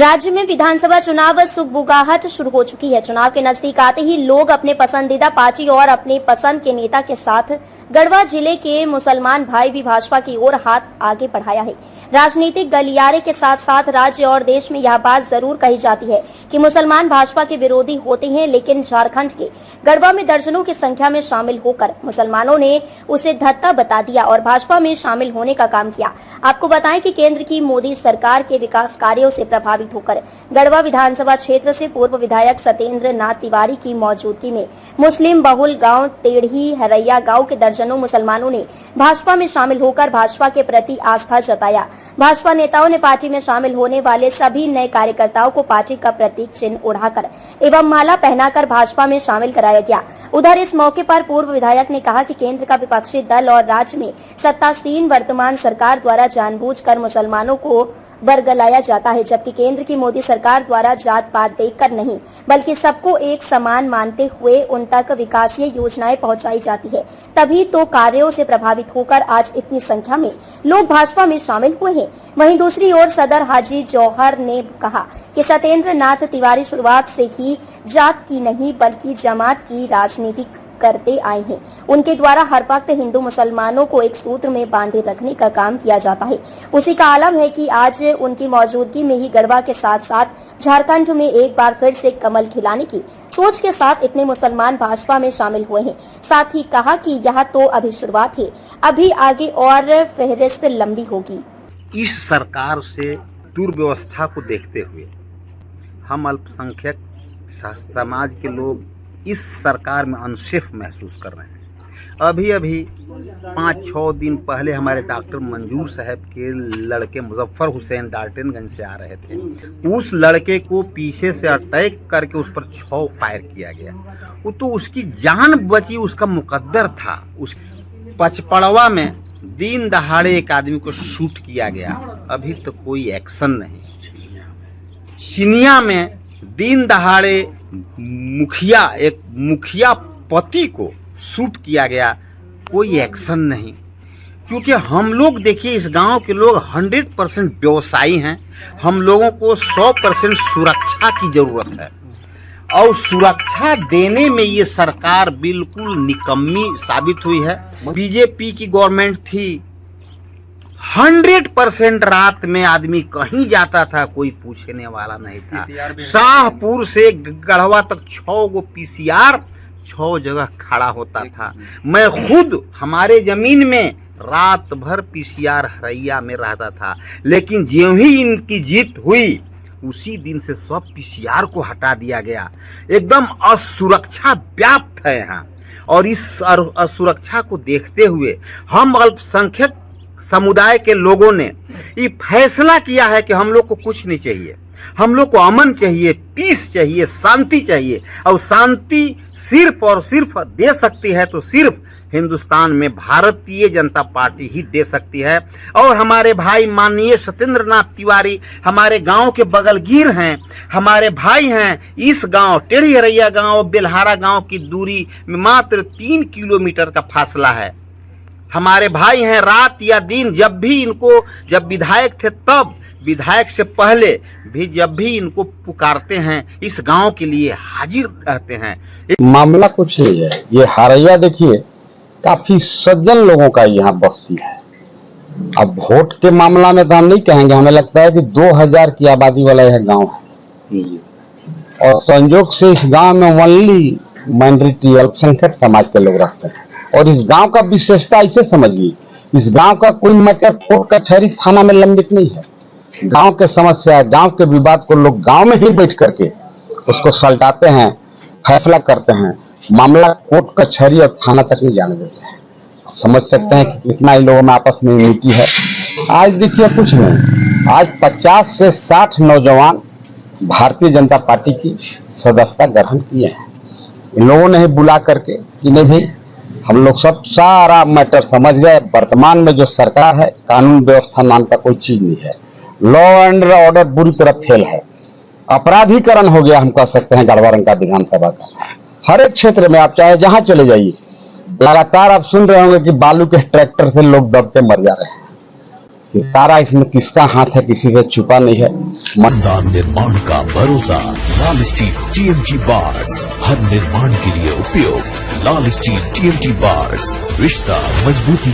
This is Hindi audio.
राज्य में विधानसभा चुनाव सुगबुगाहट शुरू हो चुकी है। चुनाव के नजदीक आते ही लोग अपने पसंदीदा पार्टी और अपने पसंद के नेता के साथ गढ़वा जिले के मुसलमान भाई भी भाजपा की ओर हाथ आगे बढ़ाया है। राजनीतिक गलियारे के साथ साथ राज्य और देश में यह बात जरूर कही जाती है कि मुसलमान भाजपा के विरोधी होते हैं, लेकिन झारखंड के गढ़वा में दर्जनों की संख्या में शामिल होकर मुसलमानों ने उसे धत्ता बता दिया और भाजपा में शामिल होने का काम किया। आपको बताएं कि केंद्र की मोदी सरकार के विकास कार्यों से प्रभावित होकर गढ़वा विधानसभा क्षेत्र से पूर्व विधायक सत्येंद्र नाथ तिवारी की मौजूदगी में मुस्लिम बहुल गांव टेढ़ी हरैया गांव के दर्जनों मुसलमानों ने भाजपा में शामिल होकर भाजपा के प्रति आस्था जताया। भाजपा नेताओं ने पार्टी में शामिल होने वाले सभी नए कार्यकर्ताओं को पार्टी का प्रतीक चिन्ह उड़ाकर एवं माला पहनाकर भाजपा में शामिल कराया गया। उधर इस मौके पर पूर्व विधायक ने कहा कि केंद्र का विपक्षी दल और राज्य में सत्तासीन वर्तमान सरकार द्वारा जानबूझकर मुसलमानों को बरगलाया जाता है, जबकि केंद्र की मोदी सरकार द्वारा जात पात देखकर नहीं बल्कि सबको एक समान मानते हुए उन तक विकासीय योजनाएं पहुंचाई जाती है। तभी तो कार्यों से प्रभावित होकर आज इतनी संख्या में लोग भाजपा में शामिल हुए हैं। वहीं दूसरी ओर सदर हाजी जौहर ने कहा कि सत्येंद्र नाथ तिवारी शुरुआत से ही जात की नहीं बल्कि जमात की राजनीति करते आए हैं। उनके द्वारा हर वक्त हिंदू मुसलमानों को एक सूत्र में बांधे रखने का काम किया जाता है। उसी का आलम है कि आज उनकी मौजूदगी में ही गढ़वा के साथ साथ झारखंड में एक बार फिर से कमल खिलाने की सोच के साथ इतने मुसलमान भाजपा में शामिल हुए हैं। साथ ही कहा कि यह तो अभी शुरुआत है, अभी आगे और फहरिस्त लंबी होगी। इस सरकार से दुर्व्यवस्था को देखते हुए हम अल्पसंख्यक समाज के लोग इस सरकार में अनसेफ महसूस कर रहे हैं। अभी 5-6 दिन पहले हमारे डॉक्टर मंजूर साहब के लड़के मुजफ्फर हुसैन डाल्टनगंज से आ रहे थे। उस लड़के को पीछे से अटैक करके उस पर 6 फायर किया गया। वो तो उसकी जान बची, उसका मुकद्दर था। उस पचपड़वा में दिन दहाड़े एक आदमी को शूट किया गया, अभी तो कोई एक्शन नहीं। चिनिया में दिन दहाड़े एक मुखिया पति को शूट किया गया, कोई एक्शन नहीं। क्योंकि हम लोग देखिए, इस गांव के लोग 100% व्यवसायी हैं। हम लोगों को 100% सुरक्षा की जरूरत है और सुरक्षा देने में ये सरकार बिल्कुल निकम्मी साबित हुई है। बीजेपी की गवर्नमेंट थी, 100% रात में आदमी कहीं जाता था, कोई पूछने वाला नहीं था। शाहपुर से गढ़वा तक 6 गो PCR 6 जगह खड़ा होता था। मैं खुद हमारे जमीन में रात भर PCR हरैया में रहता था, लेकिन ज्यों ही इनकी जीत हुई उसी दिन से सब PCR को हटा दिया गया। एकदम असुरक्षा व्याप्त है यहाँ, और इस असुरक्षा को देखते हुए हम अल्पसंख्यक समुदाय के लोगों ने ये फैसला किया है कि हम लोग को कुछ नहीं चाहिए, हम लोग को अमन चाहिए, पीस चाहिए, शांति चाहिए। और शांति सिर्फ और सिर्फ दे सकती है तो सिर्फ हिंदुस्तान में भारतीय जनता पार्टी ही दे सकती है। और हमारे भाई माननीय सत्येंद्र नाथ तिवारी हमारे गांव के बगलगीर हैं, हमारे भाई हैं। इस गांव टेढ़ी हरैया गांव बेलहारा गांव की दूरी में मात्र 3 किलोमीटर का फासला है। हमारे भाई हैं। रात या दिन जब विधायक थे, तब विधायक से पहले भी जब भी इनको पुकारते हैं, इस गांव के लिए हाजिर रहते हैं। मामला कुछ नहीं है। ये हरैया देखिए, काफी सज्जन लोगों का यहाँ बस्ती है। अब वोट के मामला में तो हम नहीं कहेंगे, हमें लगता है कि 2000 की आबादी वाला यह गांव है और संयोग से इस गांव में ओनली माइनॉरिटी अल्पसंख्यक समाज के लोग रहते हैं। और इस गांव का विशेषता ऐसे समझिए, इस गांव का कोई मैटर कोर्ट कचहरी थाना में लंबित नहीं है। गांव के समस्या, गांव के विवाद को लोग गांव में ही बैठ करके उसको सुलझाते हैं, फैसला करते हैं। मामला कोर्ट कचहरी और थाना तक नहीं जाने देते हैं। समझ सकते हैं कि कितना इन लोगों में आपस में यूनिटी है। आज देखिए कुछ नहीं, आज 50 से 60 नौजवान भारतीय जनता पार्टी की सदस्यता ग्रहण किए हैं। इन लोगों ने ही बुला करके कि नहीं भाई, हम लोग सब सारा मैटर समझ गए। वर्तमान में जो सरकार है, कानून व्यवस्था नाम का कोई चीज नहीं है। लॉ एंड ऑर्डर बुरी तरह फेल है। अपराधीकरण हो गया, हम कह सकते हैं गढ़वा रंका विधानसभा का। हर एक क्षेत्र में आप चाहे जहां चले जाइए, लगातार आप सुन रहे होंगे कि बालू के ट्रैक्टर से लोग दब के मर जा रहे हैं। कि सारा इसमें किसका हाथ है, किसी का छुपा नहीं है। शानदार निर्माण का भरोसा लाल स्टील TMT बार्स, हर निर्माण के लिए उपयोग। लाल स्टील TMT बार्स, रिश्ता मजबूती